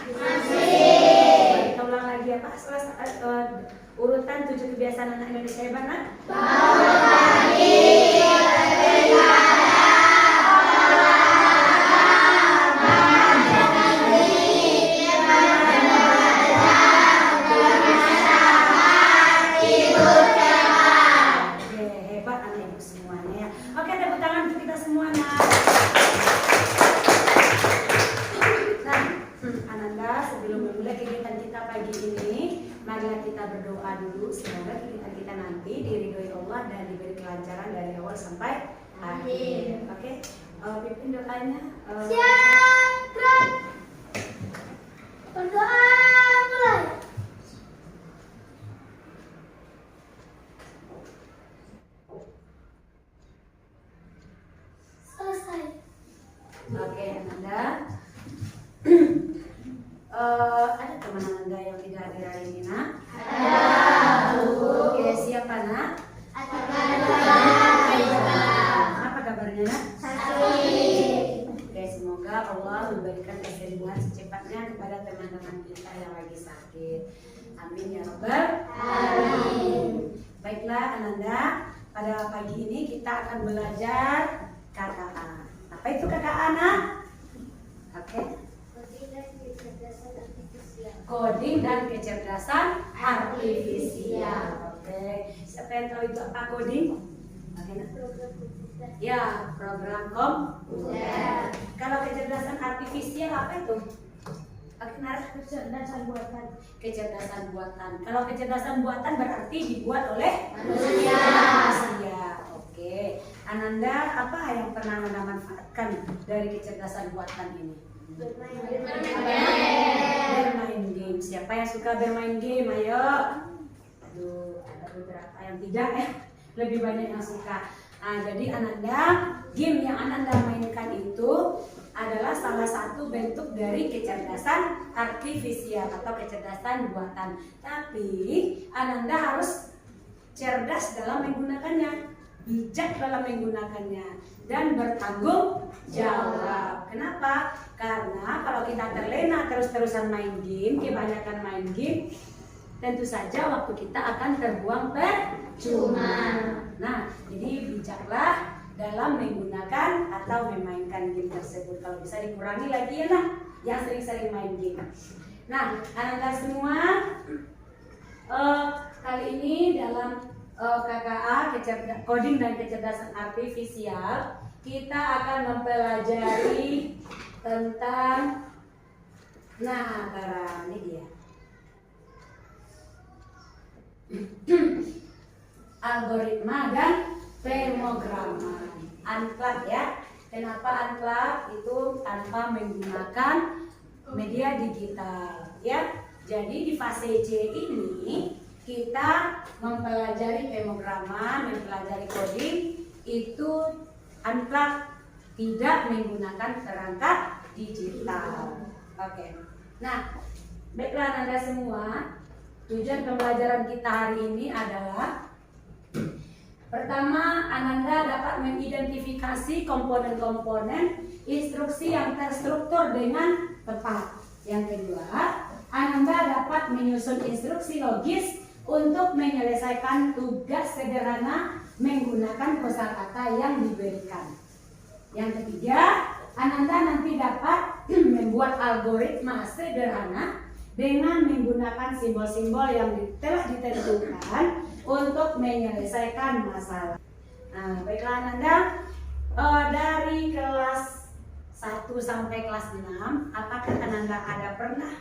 Masih. Kita ulang lagi ya Pak. Urutan 7 kebiasaan anak Indonesia hebat nak? Berdoa dulu semoga kita nanti diridhoi Allah dan diberi kelancaran dari awal sampai akhir. Oke, pimpin doanya. Siap, gerak. Berdoa mulai. Selesai. Oke, Ananda. Ada teman Anda yang tidak hadir hari ini nak? Ada. Oke, siapa nak? Apa kabarnya nak? Sakit. Oke, semoga Allah memberikan kesembuhan secepatnya kepada teman-teman kita yang lagi sakit. Amin ya Rabbal Amin. Baiklah Ananda, pada pagi ini kita akan belajar KKA. Apa itu KKA nak? Oke. Coding dan kecerdasan artifisial. Oke, siapa yang tahu itu apa coding? Ya, program komputer. Kalau kecerdasan artifisial apa itu? Kecerdasan buatan. Kecerdasan buatan. Kalau kecerdasan buatan berarti dibuat oleh manusia. Oke, Ananda apa yang pernah Anda manfaatkan dari kecerdasan buatan ini? Bermain game. Siapa yang suka bermain game? Ayo. Aduh, ada beberapa yang tidak ya. Lebih banyak yang suka. Nah, jadi Ananda, game yang Ananda mainkan itu adalah salah satu bentuk dari kecerdasan artifisial atau kecerdasan buatan. Tapi Ananda harus cerdas dalam menggunakannya, bijak dalam menggunakannya, dan bertanggung jawab. Kenapa? Karena kalau kita terlena terus-terusan main game, kebanyakan main game, tentu saja waktu kita akan terbuang percuma. Nah, jadi bijaklah dalam menggunakan atau memainkan game tersebut. Kalau bisa dikurangi lagi ya nah, yang sering-sering main game. Nah, anak-anak semua, kali ini dalam KKA, coding dan kecerdasan artifisial, kita akan mempelajari tentang, nah sekarang ini dia, algoritma dan pemrograman. Unplug ya. Kenapa unplug? Itu tanpa menggunakan media digital ya. Jadi di fase C ini kita mempelajari pemrograman, mempelajari coding itu unplug, tidak menggunakan perangkat digital. Oke. Nah, baiklah Anda semua, tujuan pembelajaran kita hari ini adalah pertama, Ananda dapat mengidentifikasi komponen-komponen instruksi yang terstruktur dengan tepat. Yang kedua, Ananda dapat menyusun instruksi logis untuk menyelesaikan tugas sederhana menggunakan kosakata yang diberikan. Yang ketiga, Ananda nanti dapat membuat algoritma sederhana dengan menggunakan simbol-simbol yang telah ditentukan untuk menyelesaikan masalah. Nah, baiklah Ananda, dari kelas 1 sampai kelas 6, apakah Ananda ada pernah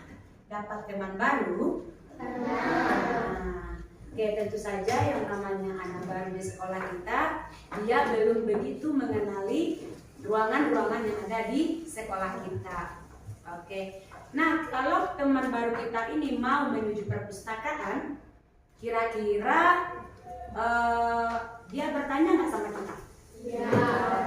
dapat teman baru? Nah, oke, tentu saja yang namanya anak baru di sekolah kita, dia belum begitu mengenali ruangan-ruangan yang ada di sekolah kita. Oke. Nah, kalau teman baru kita ini mau menuju perpustakaan, kira-kira dia bertanya nggak sama kita? Ya.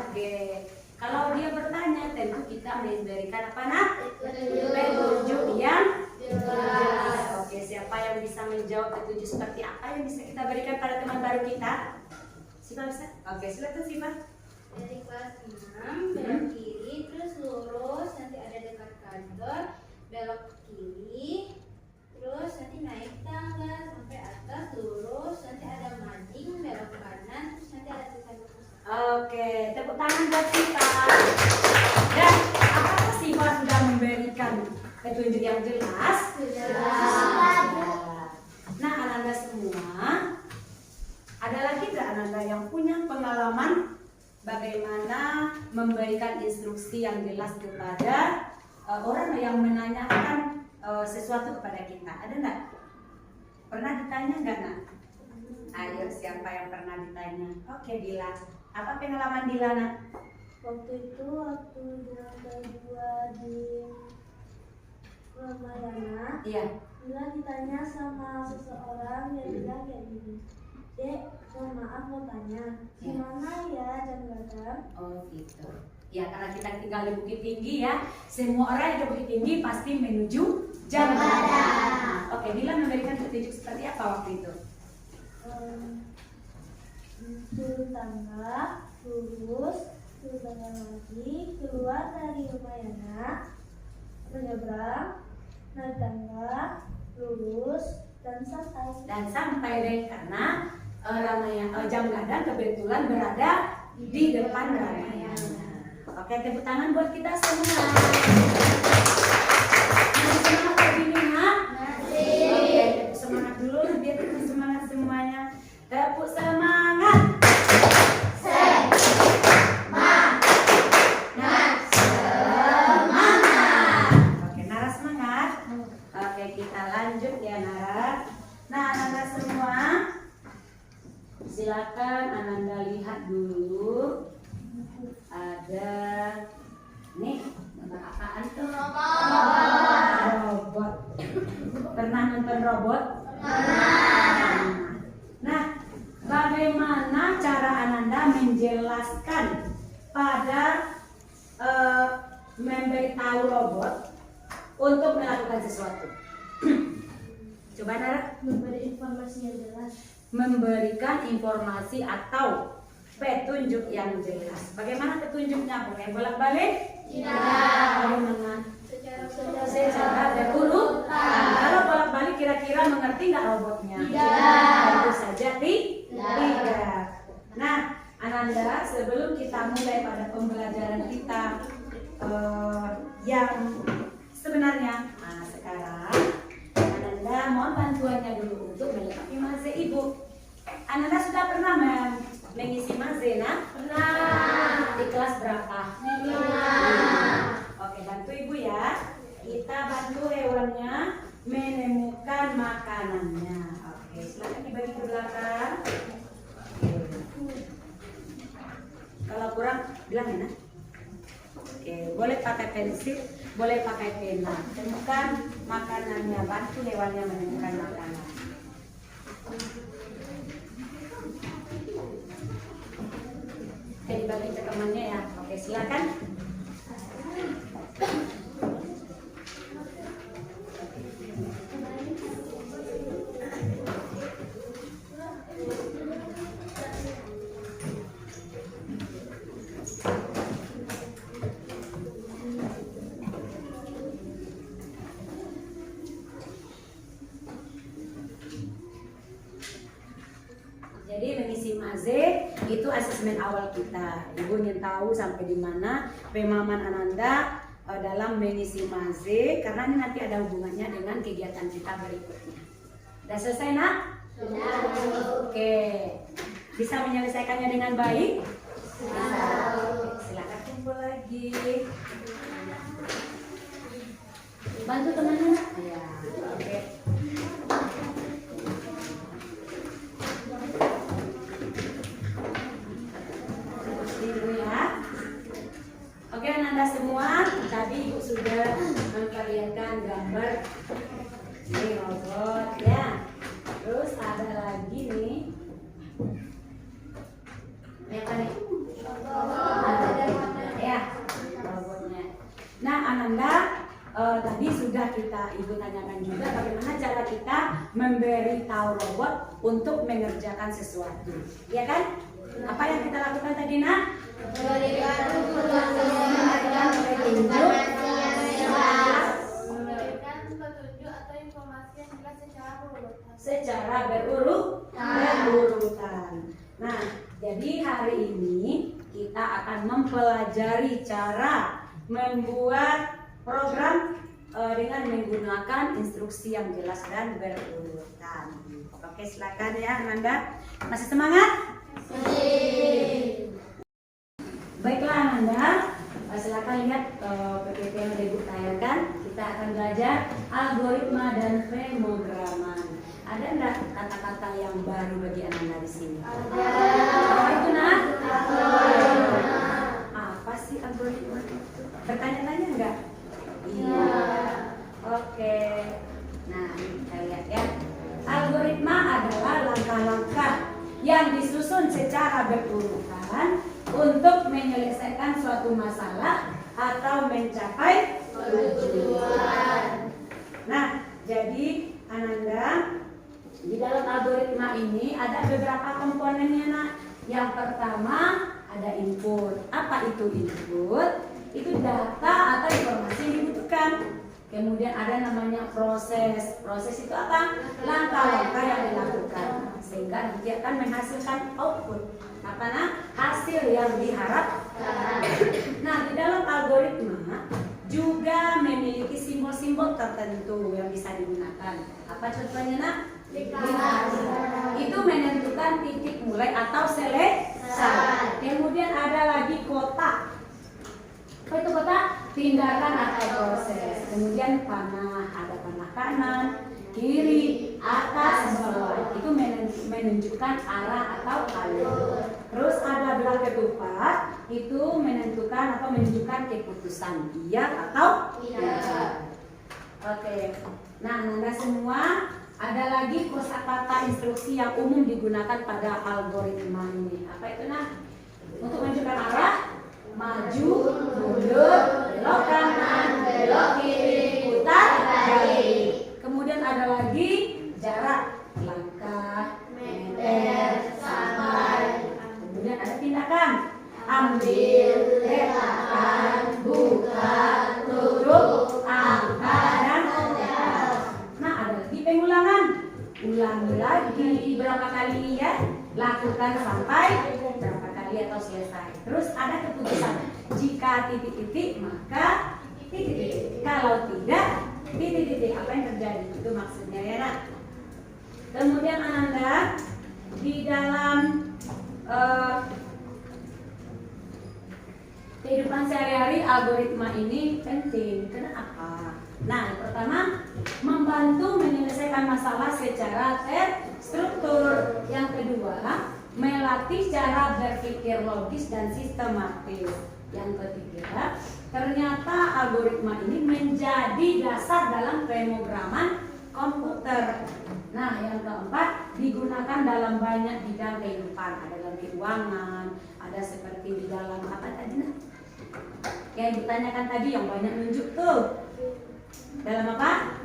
Oke. Kalau dia bertanya, tentu kita memberikan apa nak? Petunjuk yang jelas. Oke, siapa yang bisa menjawab petunjuk seperti apa yang bisa kita berikan pada teman baru kita? Siapa bisa? Oke, silakan Siva. Dari kelas 6 belok kiri terus lurus, nanti ada dekat kantor, belok kiri, terus nanti naik tangga sampai atas lurus, nanti ada mading belok kanan, terus nanti ada tulisan. Oke, tepuk tangan buat kita. Dan apakah Siva sudah memberikan petunjuk yang jelas? Nah, Ananda semua, ada lagi nggak Ananda yang punya pengalaman bagaimana memberikan instruksi yang jelas kepada orang yang menanyakan sesuatu kepada kita? Ada nggak? Pernah ditanya nggak, Nak? Ayo, siapa yang pernah ditanya? Oke, Dila. Apa pengalaman Dila, Nak? Waktu itu waktu dengan kedua di Ramayana, Iya. Bila ditanya sama seseorang yang bilang kayak gini, Dek, mohon maaf mau tanya, gimana ya jam gadang? Oh gitu. Ya karena kita tinggal di Bukit Tinggi ya, semua orang yang di Bukit Tinggi pasti menuju jam gadang. Oke, Dila memberikan petunjuk seperti apa waktu itu? Turun tangga, lurus, turun tangga lagi, keluar dari Ramayana, menyeberang, naik tangga, lurus, dan sampai. Dan sampai deh karena jam gadang kebetulan berada di depan Ramayana. Oke, tepuk tangan buat kita semua. Masih semangat lagi nih, Nak? Masih. Oke, tepuk semangat dulu biar kita semangat semuanya. Tepuk semangat. Oke, Nara semangat. Oke, kita lanjut ya, Nara. Nah, Ananda semua, silakan Ananda lihat dulu. Ada nih, gambar apaan tuh? Robot. Pernah nonton robot? Nah, bagaimana cara Ananda menjelaskan pada memberitahu robot untuk melakukan sesuatu? Coba Nara. Memberi informasi yang jelas. Memberikan informasi atau petunjuk yang jelas. Bagaimana petunjuknya? Boleh bolak-balik? Tidak. Bagaimana? Secara Secara berurutan. Kalau bolak-balik kira-kira mengerti nggak robotnya? Tidak. Tentu saja tidak. Nah, Ananda, sebelum kita mulai pada pembelajaran kita yang sebenarnya, nah sekarang Ananda mohon bantuannya dulu untuk melengkapi maze Ibu. Ananda sudah pernah mengisi maze, Nak? Pernah. Di kelas berapa? 5. Oke, bantu Ibu ya. Kita bantu hewannya menemukan makanannya. Oke, silakan dibagi ke belakang. Kalau kurang bilang ya, Nak. Oke, boleh pakai pensil, boleh pakai pena. Temukan makanannya, bantu hewannya menemukan makanan. Oke, dibagi ke temannya ya. Oke, silakan. Jadi mengisi maze itu asesmen awal kita. Ibu ingin tahu sampai di mana pemahaman Ananda dalam mengisi maze karena ini nanti ada hubungannya dengan kegiatan kita berikutnya. Sudah selesai, Nak? Sudah. Oke. Bisa menyelesaikannya dengan baik? Bisa. Oke, silakan kumpul lagi. Bantu temannya, Nak? Ya. Oke. Ibu ya. Oke, Ananda semua, tadi Ibu sudah memperlihatkan gambar ini robot ya. Terus ada lagi nih. Ini apa nih? Ya, robotnya. Nah, Ananda, tadi sudah Ibu tanyakan juga bagaimana cara kita memberitahu robot untuk mengerjakan sesuatu. Ya kan? Apa yang kita lakukan tadi, Nak? Memberikan petunjuk. memberikan petunjuk atau informasi yang jelas secara berurutan. Secara berurutan. Nah, jadi hari ini kita akan mempelajari cara membuat program dengan menggunakan instruksi yang jelas dan berurutan. Oke, silakan ya Ananda. Masih semangat? Baiklah Ananda, silakan lihat PPT yang sudah Ibu tayangkan. Kita akan belajar algoritma dan pemrograman. Ada enggak kata-kata yang baru bagi Ananda di sini? Ada. Apa itu nak? Apa sih algoritma itu? Bertanya-tanya enggak? Iya. Oke. Nah, kita lihat ya. Algoritma adalah langkah-langkah yang disusun secara berurutan untuk menyelesaikan suatu masalah atau mencapai tujuan. Nah, jadi Ananda, di dalam algoritma ini ada beberapa komponennya nak. Yang pertama ada input. Apa itu input? Itu data atau informasi yang dibutuhkan. Kemudian ada namanya proses. Proses itu apa? Langkah-langkah yang dilakukan sehingga nanti akan menghasilkan output. Apa nak? Hasil yang diharapkan. Nah, di dalam algoritma juga memiliki simbol-simbol tertentu yang bisa digunakan. Apa contohnya nak? Itu menentukan titik mulai atau selesai. Kemudian ada lagi kotak. Apa itu kotak? Tindakan atau proses. Kemudian panah, ada panah kanan, kiri, atas, bawah. Itu menunjukkan arah atau alur. Terus ada belah ketupat, itu menentukan atau menunjukkan keputusan iya atau tidak. Oke. Nah, Anda semua, ada lagi kosakata instruksi yang umum digunakan pada algoritma ini. Apa itu nah? Untuk menunjukkan arah, maju, mundur, belok kanan, belok kiri, putar balik. Kemudian ada lagi jarak, langkah, meter, sampai. Kemudian ada tindakan, ambil, letakkan, buka, tutup, angkat, dan letak. Nah, ada lagi pengulangan, ulangi lagi berapa kali ya, lakukan sampai berapa kali atau selesai. Terus ada keputusan, jika titik-titik maka titik-titik, kalau tidak titik-titik. Apa yang terjadi? Itu maksudnya ya nak. Kemudian Ananda, di dalam kehidupan sehari-hari algoritma ini penting. Kenapa? Nah, yang pertama, membantu menyelesaikan masalah secara terstruktur. Yang kedua, melatih cara berpikir logis dan sistematis. Yang ketiga, ternyata algoritma ini menjadi dasar dalam pemrograman komputer. Nah, yang keempat, digunakan dalam banyak bidang kehidupan. Ada dalam keuangan, ada seperti di dalam apa tadi nah? Yang ditanyakan tadi yang banyak nunjuk tuh. Dalam apa?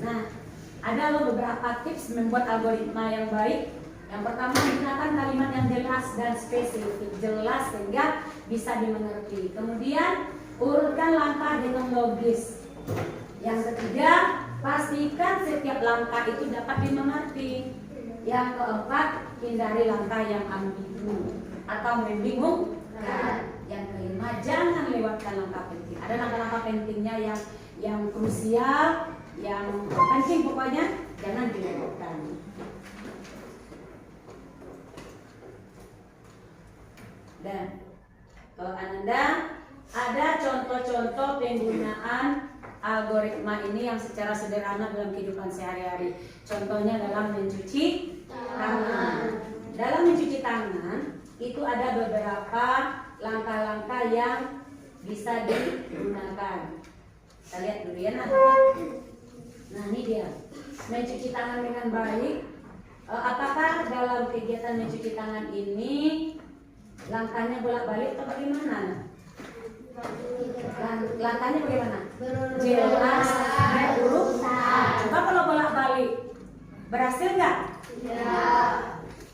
Nah, ada loh beberapa tips membuat algoritma yang baik. Yang pertama, gunakan kalimat yang jelas dan spesifik, jelas sehingga bisa dimengerti. Kemudian, urutkan langkah dengan logis. Yang ketiga, pastikan setiap langkah itu dapat dimengerti. Yang keempat, hindari langkah yang ambigu atau membingungkan. Yang kelima, jangan lewatkan langkah penting. Ada langkah-langkah pentingnya yang krusial, yang penting pokoknya jangan dilewatkan. Dan Ananda, ada contoh-contoh penggunaan algoritma ini yang secara sederhana dalam kehidupan sehari-hari. Contohnya dalam mencuci tangan. Dalam mencuci tangan itu ada beberapa langkah-langkah yang bisa digunakan. Kita lihat dulu ya nah. Nah, ini dia. Mencuci tangan dengan baik. Apakah dalam kegiatan mencuci tangan ini langkahnya bolak-balik atau bagaimana? Langkahnya bagaimana? Jelas, berurutan. Coba kalau bolak-balik, berhasil nggak?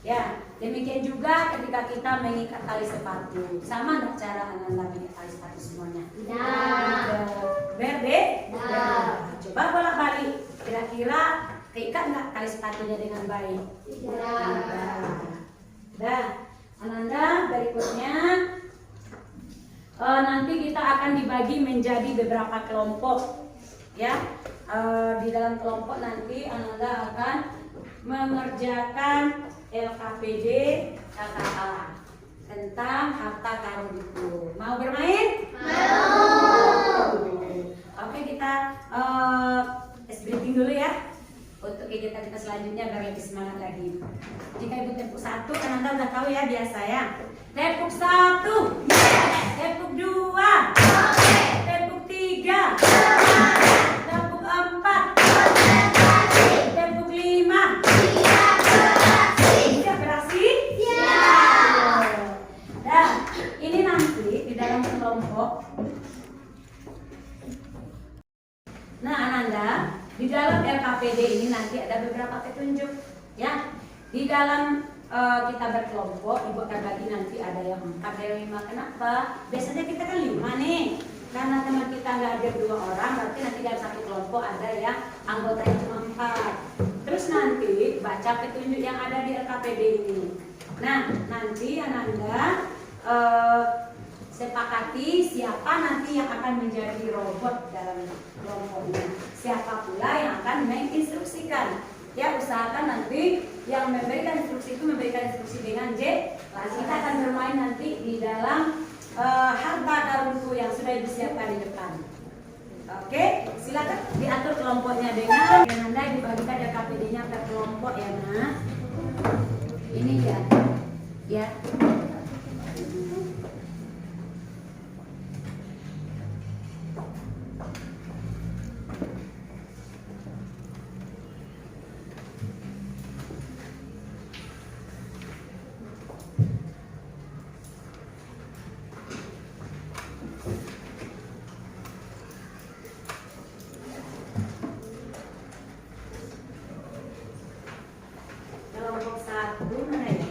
Ya, demikian juga ketika kita mengikat tali sepatu. Sama nggak cara Ananda mengikat tali sepatu semuanya? Tidak. berbeda. Coba bolak-balik. Kira-kira keikat nggak tali sepatunya dengan baik? Tidak. Dah, Ananda berikutnya nanti kita akan dibagi menjadi beberapa kelompok, ya. Di dalam kelompok nanti Ananda akan mengerjakan LKPD KKA tentang harta karun itu. Mau bermain? Mau. Oke, kita briefing dulu ya untuk kegiatan kita selanjutnya biar lebih semangat lagi. Jika ibu tepuk 1, Ananda udah tahu ya biasa ya. Tepuk 1, tepuk 2, tepuk 3, tepuk 4, tepuk 5. Sudah berhasil? Dan ini nanti di dalam kelompok. Nah, Ananda, di dalam LKPD ini nanti ada beberapa petunjuk, ya. Di dalam kita berkelompok, ibu akan bagi nanti ada yang 4, ada yang 5. Kenapa? Biasanya kita kan 5 nih. Karena teman kita nggak ada 2 orang, berarti nanti dalam satu kelompok ada yang anggotanya cuma 4. Terus nanti baca petunjuk yang ada di LKPD ini. Nah, nanti Ananda sepakati siapa nanti yang akan menjadi robot dalam kelompoknya. Siapa pula yang akan menginstruksikan. Ya, usahakan nanti yang memberikan instruksi itu memberikan instruksi dengan J. Kita akan bermain nanti di dalam harta karunku yang sudah disiapkan di depan. Oke, silakan diatur kelompoknya dengan Anda dibagikan LKPD-nya per kelompok ya, Nah. Ini ya. Ya. Kelompok 1 mana ya?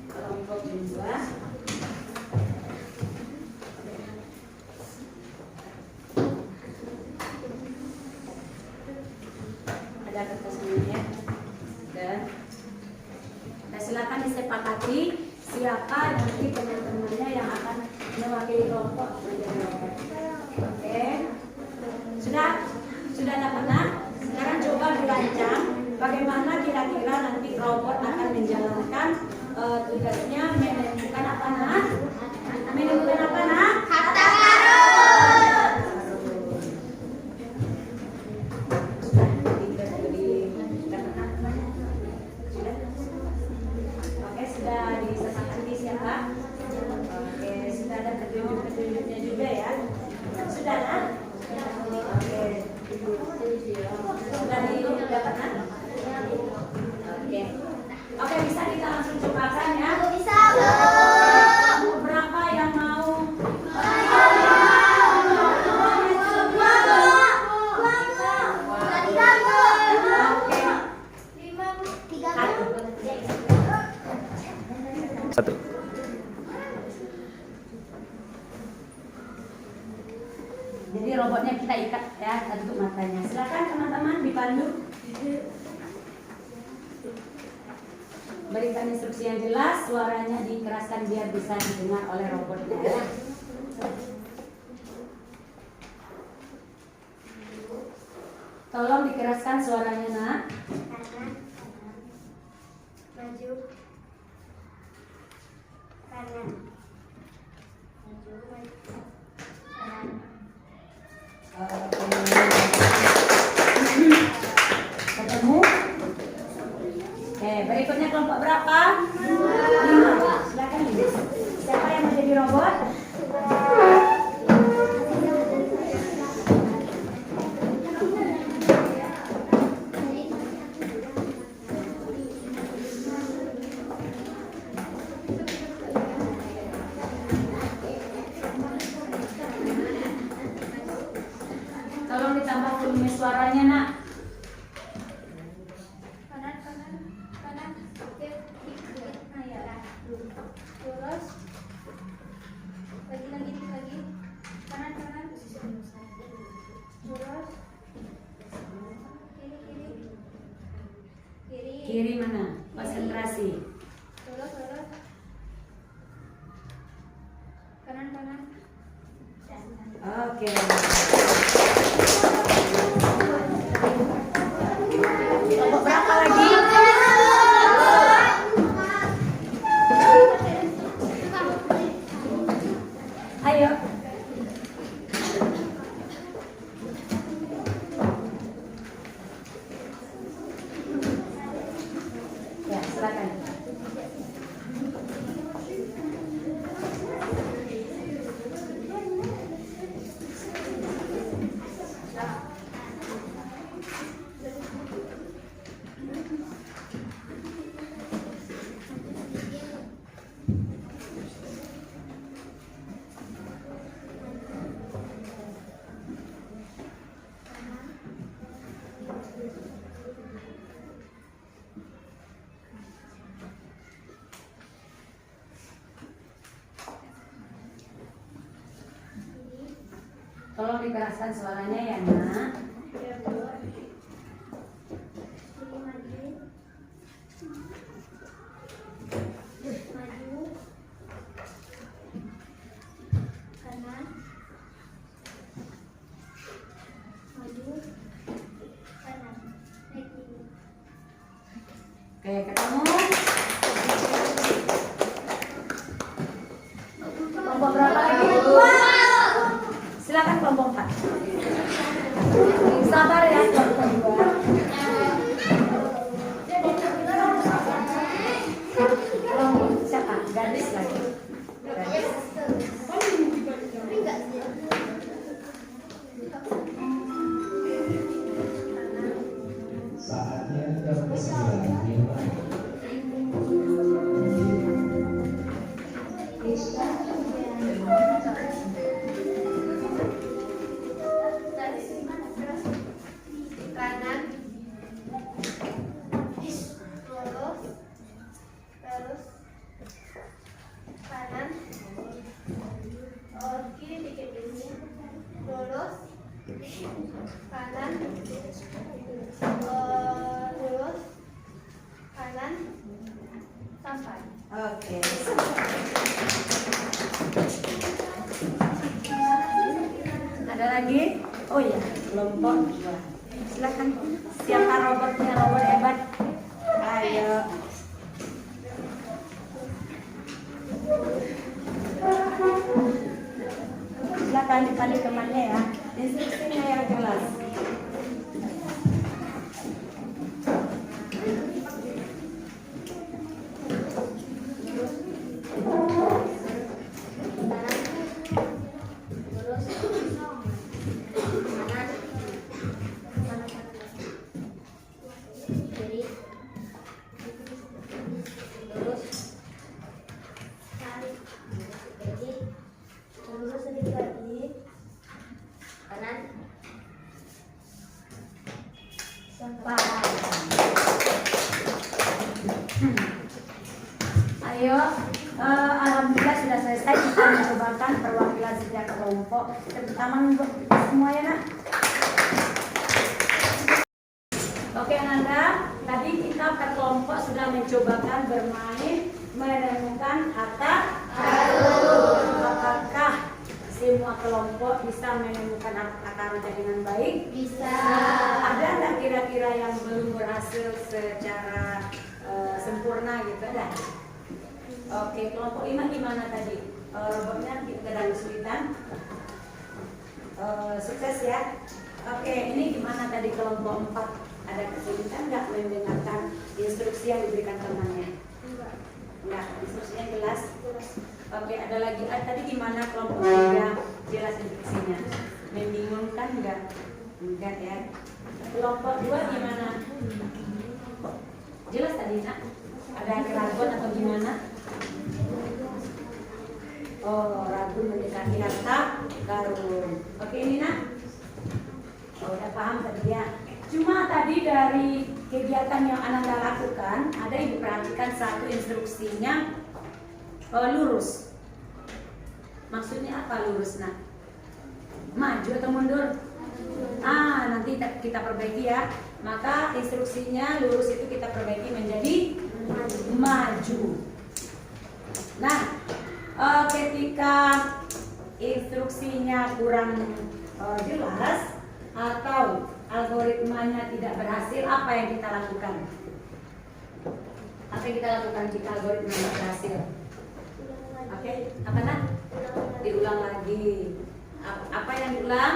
Kelompok 2. Ada kertasnya ya. Dan silakan disepakati siapa nanti teman-temannya yang akan mewakili kelompok menjadi robot. Oke. Sudah dapat nah? Sekarang coba dirancang bagaimana kira-kira nanti robot akan menjalankan tugasnya menemukan apa nah? Menemukan apa nah? Harta karun. Oke, sudah disepakati siapa? Oke, sudah ada petunjuk-petunjuknya juga ya. Sudah nah? Oke. Sudah dapat kan? Oke. Oke, bisa kita langsung cobakan ya. Bisa, Berapa yang mau? Satu. Jadi robotnya kita ikat ya untuk matanya. Silakan teman-teman dipandu. Berikan instruksi yang jelas, suaranya dikeraskan biar bisa didengar oleh robotnya ya. Tolong dikeraskan suaranya, Nak. kanan, maju, kanan, maju, kanan. Ketemu? Oke, berikutnya kelompok berapa? 5. Silakan Lilis. Siapa yang mau jadi robot? Tolong ditambah volume suaranya, Nak. Kanan, nah ya, terus lagi, Kiri mana? Konsentrasi. Lurus. Kanan. Oke. Kelompok berapa lagi? Ayo. Ya, silakan. Tolong dikeraskan suaranya ya, Nak. Oke, ketemu. Kelompok berapa lagi? Silakan kelompok 4. Sabar ya kelompok 2. Kelompok siapa? Gadis lagi. Gadis. Saatnya ke-9 dimulai. Kanan, lurus, terus kanan, kiri dikit ini, lurus, kanan, lurus, kanan, sampai. Oke. Ada lagi? Oh iya, kelompok 2. Silakan. Siapa robotnya? Robot hebat. Ayo. Silakan dibalik temannya ya. Instruksinya yang jelas. Lurus sedikit lagi, kanan, Pak. Ayo, alhamdulillah sudah selesai kita mencobakan perwakilan setiap kelompok. Tepuk tangan untuk semua ya, Nak. Oke, Ananda, tadi kita per kelompok sudah mencobakan bermain menemukan kata karun. Apakah semua kelompok bisa menemukan kata karun dengan baik? bisa. Ada nggak kira-kira yang belum berhasil secara sempurna gitu ada? Oke, kelompok 5 gimana tadi? Robotnya kita ada kesulitan? Sukses ya. Oke, ini gimana tadi kelompok 4? Ada kesulitan nggak mendengarkan instruksi yang diberikan temannya? Enggak, instruksinya jelas. Oke, ada lagi. Tadi gimana kelompok 3? Jelas instruksinya. Membingungkan enggak? Enggak ya. Kelompok 2 gimana? Jelas tadi, Nak? Ada keraguan atau gimana? Oh, ragu mendekati harta karun. Oke, ini, Nak? Oh, udah paham tadi ya. Cuma tadi dari kegiatan yang Ananda lakukan, ada yang diperhatikan satu instruksinya lurus. Maksudnya apa lurus, Nak? Maju atau mundur? Nanti nanti kita perbaiki ya. Maka instruksinya lurus itu kita perbaiki menjadi maju. Nah, ketika instruksinya kurang jelas atau algoritmanya tidak berhasil, apa yang kita lakukan? Apa yang kita lakukan jika algoritma tidak berhasil? Oke, apa nak? Diulang lagi. Apa yang diulang?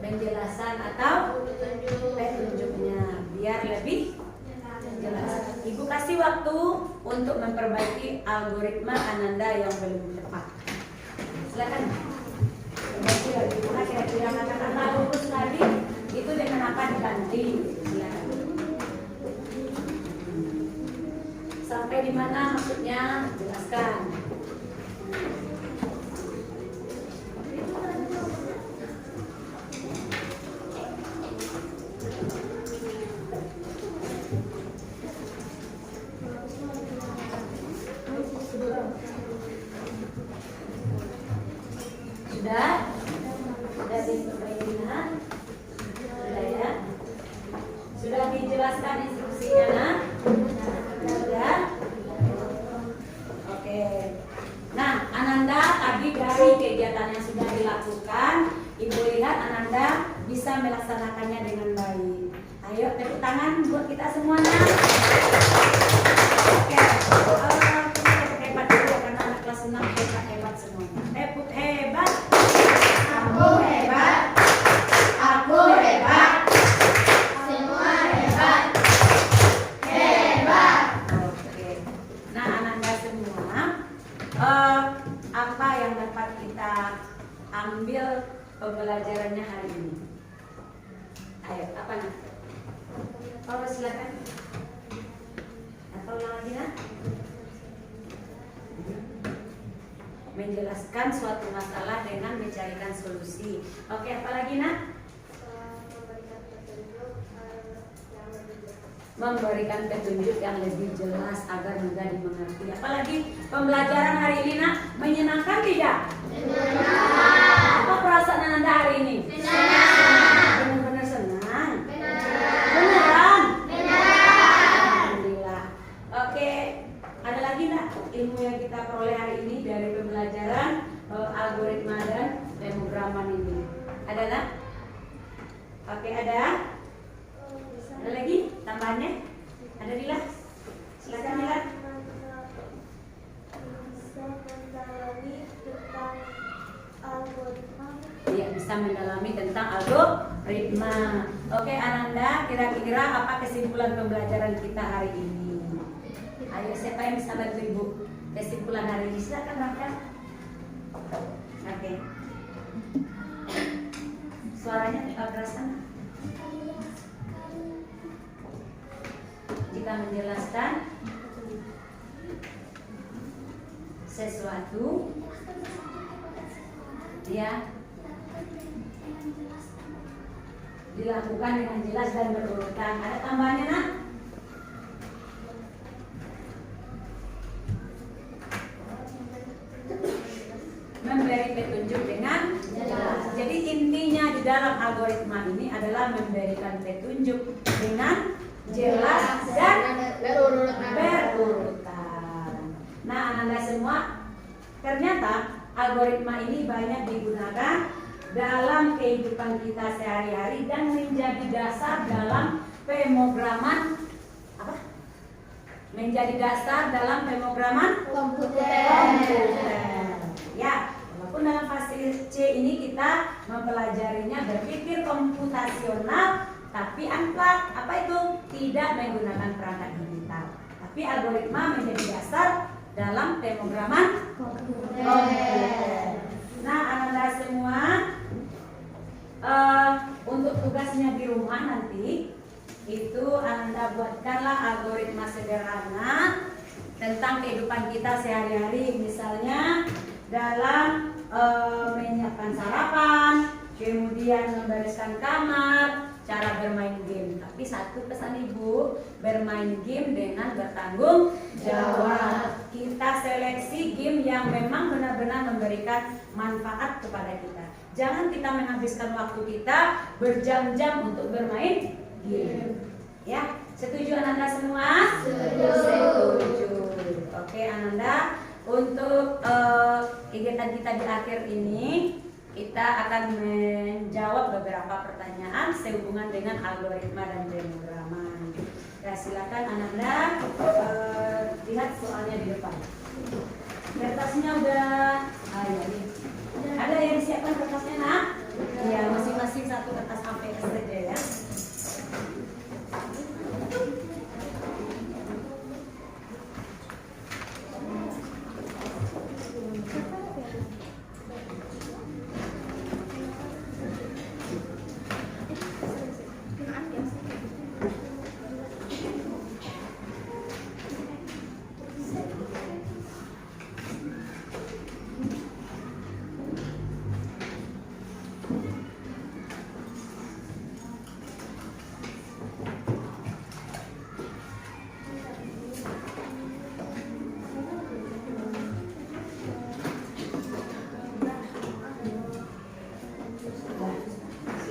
Penjelasan atau petunjuknya biar lebih jelas. Ibu kasih waktu untuk memperbaiki algoritma Ananda yang belum tepat. Silakan. Perbaiki lagi. Nah, kira-kira kata-kata lurus tadi itu dengan apa diganti? Silakan. Sampai di mana maksudnya? Jelaskan. Sudah? Sudah diperbaiki, Nak? Sudah ya? Sudah dijelaskan instruksinya, Nak? Sudah? Oke. Nah, Ananda tadi dari kegiatan yang sudah dilakukan, Ibu lihat Ananda bisa melaksanakannya dengan baik. Ayo tepuk tangan buat kita semuanya. Oke. Tepuk hebat dulu karena anak kelas 6 hebat semuanya. Tepuk hebat. Aku hebat. Aku hebat. Semua hebat. Hebat. Oke. Nah, Ananda semua, apa yang dapat kita ambil pembelajarannya hari ini? Ayo, apa nih? Oh, silakan. Atau ulang lagi, Nak? Menjelaskan suatu masalah dengan mencarikan solusi. Oke, apa lagi, Nak? Memberikan petunjuk yang lebih jelas agar mudah dimengerti. Apalagi pembelajaran hari ini, Nak, menyenangkan tidak? Menyenangkan. Apa perasaan Anda hari ini? Senang. Benar-benar senang. Beneran? Alhamdulillah. Oke, ada lagi Nak ilmu yang kita peroleh hari ini dari pembelajaran algoritma dan pemrograman ini? Ada Nak? Oke, ada? Ada lagi tambahannya? Ada Dila? Silakan Dila. Bisa mendalami tentang algoritma. Iya, bisa mendalami tentang algoritma. Oke, Ananda, kira-kira apa kesimpulan pembelajaran kita hari ini? Ayo, siapa yang bisa bantu Ibu? Kesimpulan hari ini, silakan Raka. Oke. Suaranya kita keraskan. Jika menjelaskan sesuatu, ya, dilakukan dengan jelas dan berurutan. Ada tambahannya, Nak? Memberi petunjuk dengan jelas. Jadi intinya di dalam algoritma ini adalah memberikan petunjuk dengan jelas dan berurutan. Nah, Anda semua, ternyata algoritma ini banyak digunakan dalam kehidupan kita sehari-hari dan menjadi dasar dalam pemrograman apa? Menjadi dasar dalam pemrograman komputer. Ya, walaupun dalam fase C ini kita mempelajarinya berpikir komputasional, tapi apa itu? Tidak menggunakan perangkat digital. Tapi algoritma menjadi dasar dalam pemrograman komputer. Nah, Anda semua, untuk tugasnya di rumah nanti itu Anda buatkanlah algoritma sederhana tentang kehidupan kita sehari-hari, misalnya dalam menyiapkan sarapan, kemudian membereskan kamar, cara bermain game. Tapi satu pesan ibu, bermain game dengan bertanggung jawab. Kita seleksi game yang memang benar-benar memberikan manfaat kepada kita. Jangan kita menghabiskan waktu kita berjam-jam untuk bermain game. Ya, setuju Ananda semua? Setuju. Oke Ananda, untuk kegiatan kita di akhir ini kita akan menjawab beberapa pertanyaan sehubungan dengan algoritma dan pemrograman. Ya, silakan Ananda lihat soalnya di depan. Kertasnya udah ada yang disiapkan kertasnya nak? Ya, masing-masing satu kertas sampai saja ya.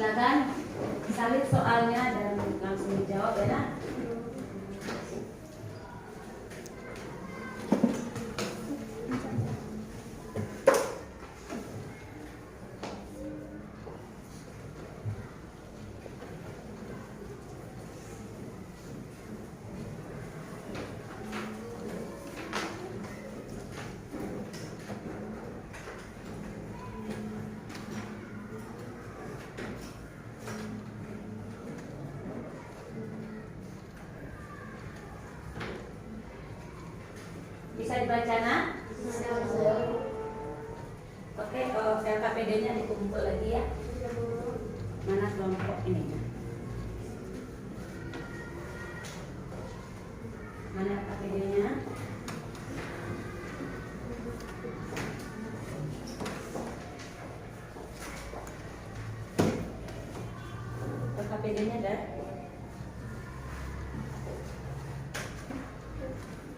Silakan salin soalnya dan langsung dijawab ya nak. Bisa dibaca nak? Oke, LKPD-nya dikumpul lagi ya. Mana kelompok ini? Mana LKPD-nya? LKPD-nya ada?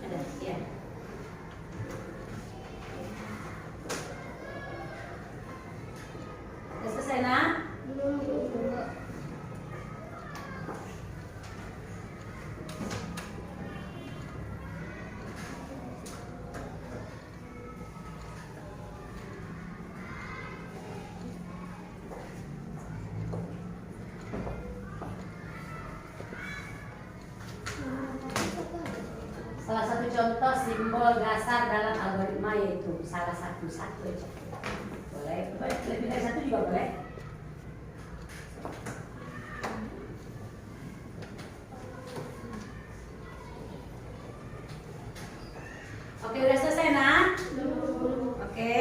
Ada, ya. Selesai nak? Salah satu contoh simbol dasar dalam algoritma yaitu salah satu aja. Boleh, lebih dari satu juga boleh. Oke, udah selesai nak? Oke.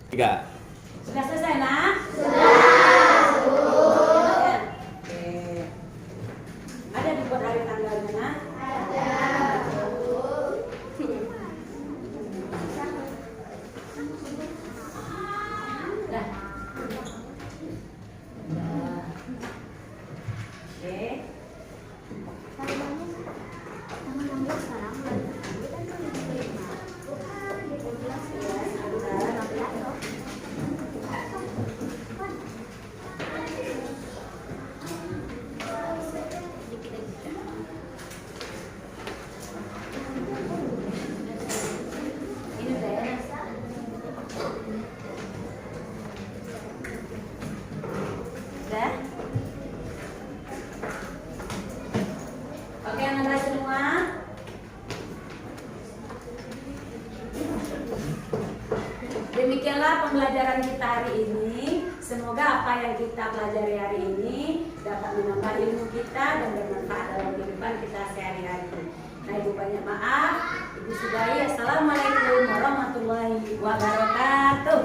Tiga. Sudah selesai nak? Ada dibuat hari tanggalnya nak? Dah. Oke. Ini udah ya. Udah? Oke, anak-anak semua. Demikianlah pembelajaran kita hari ini. Semoga apa yang kita pelajari hari ini dapat menambah ilmu kita dan bermanfaat dalam kehidupan kita sehari-hari. Nah, Ibu banyak maaf. Ibu sudahi. Assalamualaikum warahmatullahi wabarakatuh.